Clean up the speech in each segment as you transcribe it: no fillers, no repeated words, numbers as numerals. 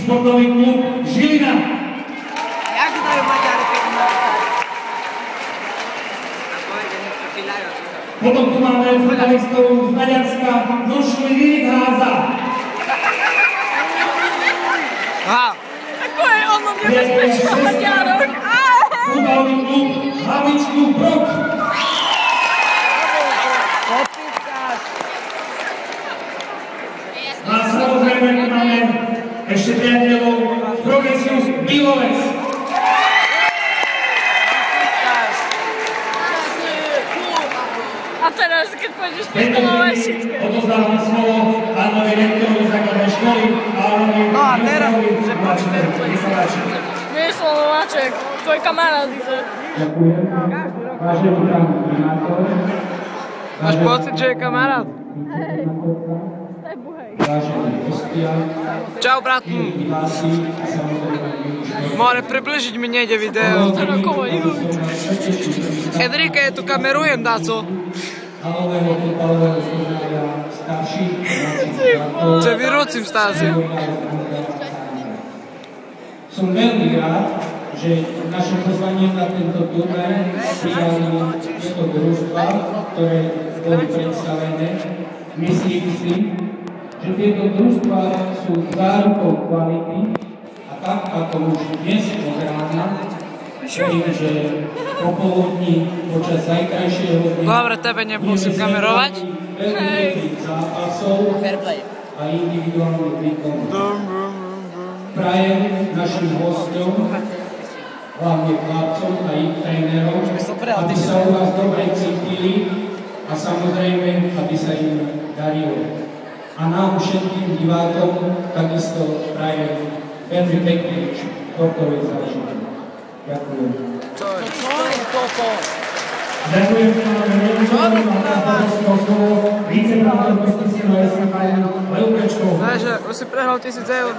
športový klub Žilina. Jak dajú Maďari pekná? Potom tu máme finalistov z Maďarska, Nušli Vidháza. Aha. Ako je ono nebezpečná Maďarok? Futbalový klub Hlavičku Brok. No a samozrejme tu máme ešte priateľov z Progresiu Bilovec. A teraz, keď pôjdeš pistolovať všetko. Odozdávam slovo pánovi rektorovi základnej školy Áronovi. No a teraz, že poď fairplay. Nie je Slováček, tvoj kamarát ide. Ďakujem. Vážený pán primátor. Máš pocit, že je kamarát? Hej, staj buhej. Vážení hostia. Čau, bratku. More približiť mi nejde video. Rokovo júd. Enrique, ja tu kamerujem, dáco. Halového futbalového turnaja starších. Čo vyrúcim stáziu. Som veľmi rád, že našim pozvaním na tento turnaj prijali tieto družstva, ktoré boli predstavené. Myslím si, že tieto družstva sú zárukou kvality a tak, ako už dnes od rána, verím, že popoludní počas zajtrajšieho dňa Dobre, tebe nemusím kamerovať. veľmi zápasov a individuálnych výkonov. Prajem našim hosťom, hlavne chlapcom a ich trénerom, aby sa u vás dobre cítili a samozrejme, aby sa im darilo. A nám všetkým divákom takisto prajem veľmi pekný športový zážitok. Ďakujem. Ďakujem pánovi Levičovi a teraz slovo vicepremiér Pesticínu SK Leukečkou. Že už si prehral 1000 eur.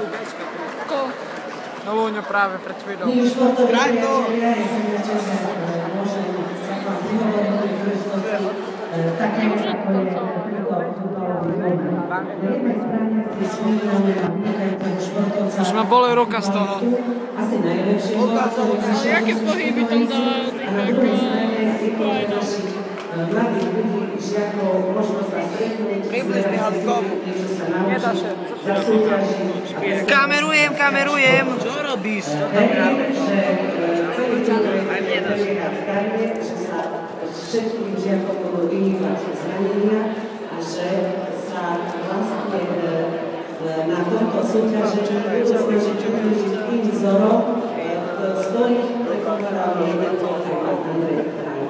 Ko? No Lúňo práve pred chvíľou. Skráť to! Môžem sa vám prihovoriť pri príležitosti takého, ako je tento futbalový klub. Na jednej strane si spomíname na vynikajúceho športovca. Už ma bolí ruka z toho. Asi najlepšieho, ktorý zašiel. Jaké pohyby tam dávajú? A na druhej strane je to našich mladých ľudí, žiakov, možno sa stretnúť, zbierať si niečo sa naučiť, zasúťažiť. Kamerujem. Čo robíš? Verím, že celý čas prebiehať starne, že sa všetkým žiakom budú vyhýbať zranenia a že sa vlastne na tomto súťaži budú snažiť ubližiť tým vzorom, z ktorých prekonávali aj Andrej Kraj.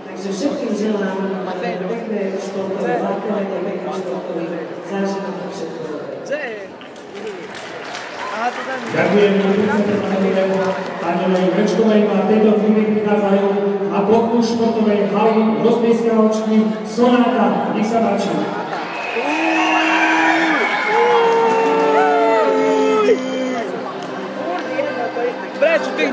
Takže všetkým želám pekné športové základy, pekný športový zážitok a všetko dobré. Ďakujem pani Leukečkovej a v tejto chvíli prichádzajú na plochu športovej haly rozpieskaročky Sonáta. Nech sa páči. Prečo ty